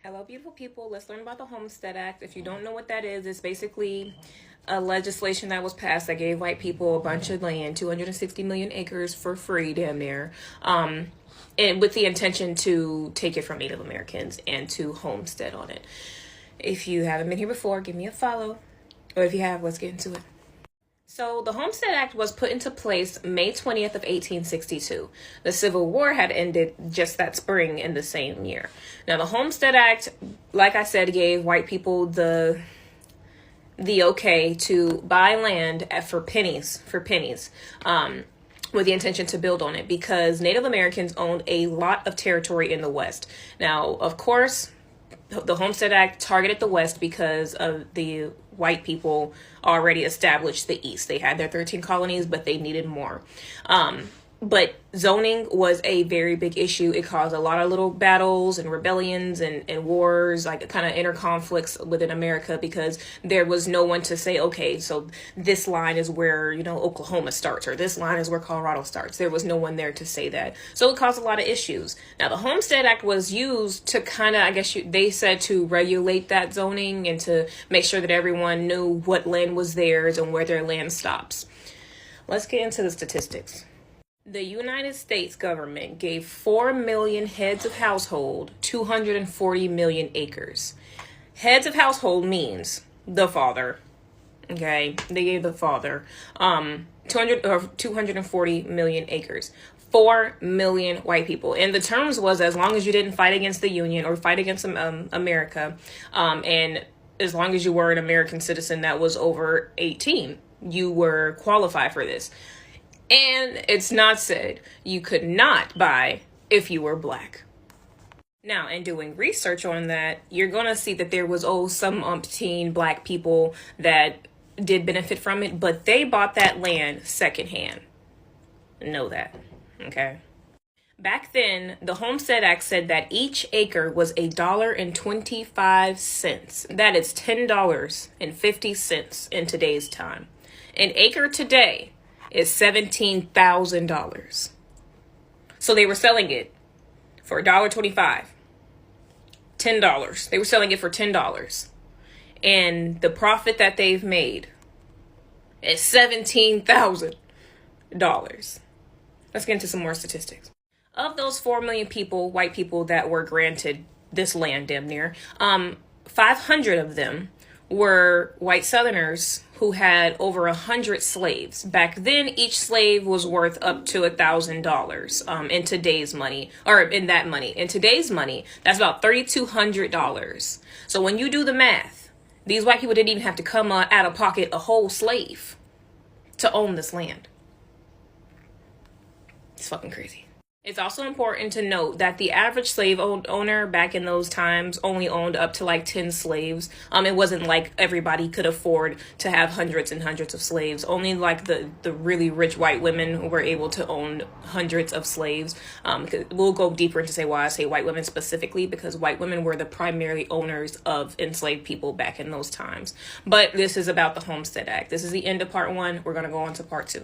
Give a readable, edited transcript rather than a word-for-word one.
Hello, beautiful people. Let's learn about the Homestead Act. If you don't know what that is, it's basically a legislation that was passed that gave white people a bunch of land, 260 million acres for free, damn near, and with the intention to take it from Native Americans and to homestead on it. If you haven't been here before, give me a follow. Or if you have, let's get into it. So the Homestead Act was put into place May 20th of 1862. The Civil War had ended just that spring in the same year. Now the Homestead Act, like I said, gave white people the okay to buy land for pennies, with the intention to build on it because Native Americans owned a lot of territory in the West. Now, of course, the Homestead Act targeted the West because of the white people already established the East. They had their 13 colonies, but they needed more. But zoning was a very big issue. It caused a lot of little battles and rebellions and wars, like kind of inner conflicts within America because there was no one to say, okay, so this line is where, Oklahoma starts or this line is where Colorado starts. There was no one there to say that. So it caused a lot of issues. Now, the Homestead Act was used to kind of, they said to regulate that zoning and to make sure that everyone knew what land was theirs and where their land stops. Let's get into the statistics. The United States government gave 4 million heads of household 240 million acres. Heads of household means the father. Okay, they gave the father 240 million acres. 4 million white people. And the terms was as long as you didn't fight against the Union or fight against America, and as long as you were an American citizen that was over 18, you were qualified for this. And it's not said you could not buy if you were black. Now, in doing research on that, you're going to see that there was, some umpteen black people that did benefit from it, but they bought that land secondhand. Know that, okay? Back then, the Homestead Act said that each acre was $1.25. That is $10.50 in today's time. An acre today is $17,000. So they were selling it for $1.25. $10. They were selling it for $10. And the profit that they've made is $17,000. Let's get into some more statistics. Of those 4 million people, white people that were granted this land damn near, 500 of them were white Southerners who had over 100 slaves. Back then, each slave was worth up to $1,000 in today's money, or in that money. In today's money, that's about $3,200. So when you do the math, these white people didn't even have to come out of pocket a whole slave to own this land. It's fucking crazy. It's also important to note that the average slave owner back in those times only owned up to like 10 slaves. It wasn't like everybody could afford to have hundreds and hundreds of slaves. Only like the really rich white women were able to own hundreds of slaves. We'll go deeper into say why I say white women specifically, because white women were the primary owners of enslaved people back in those times. But this is about the Homestead Act. This is the end of part 1. We're going to go on to part 2.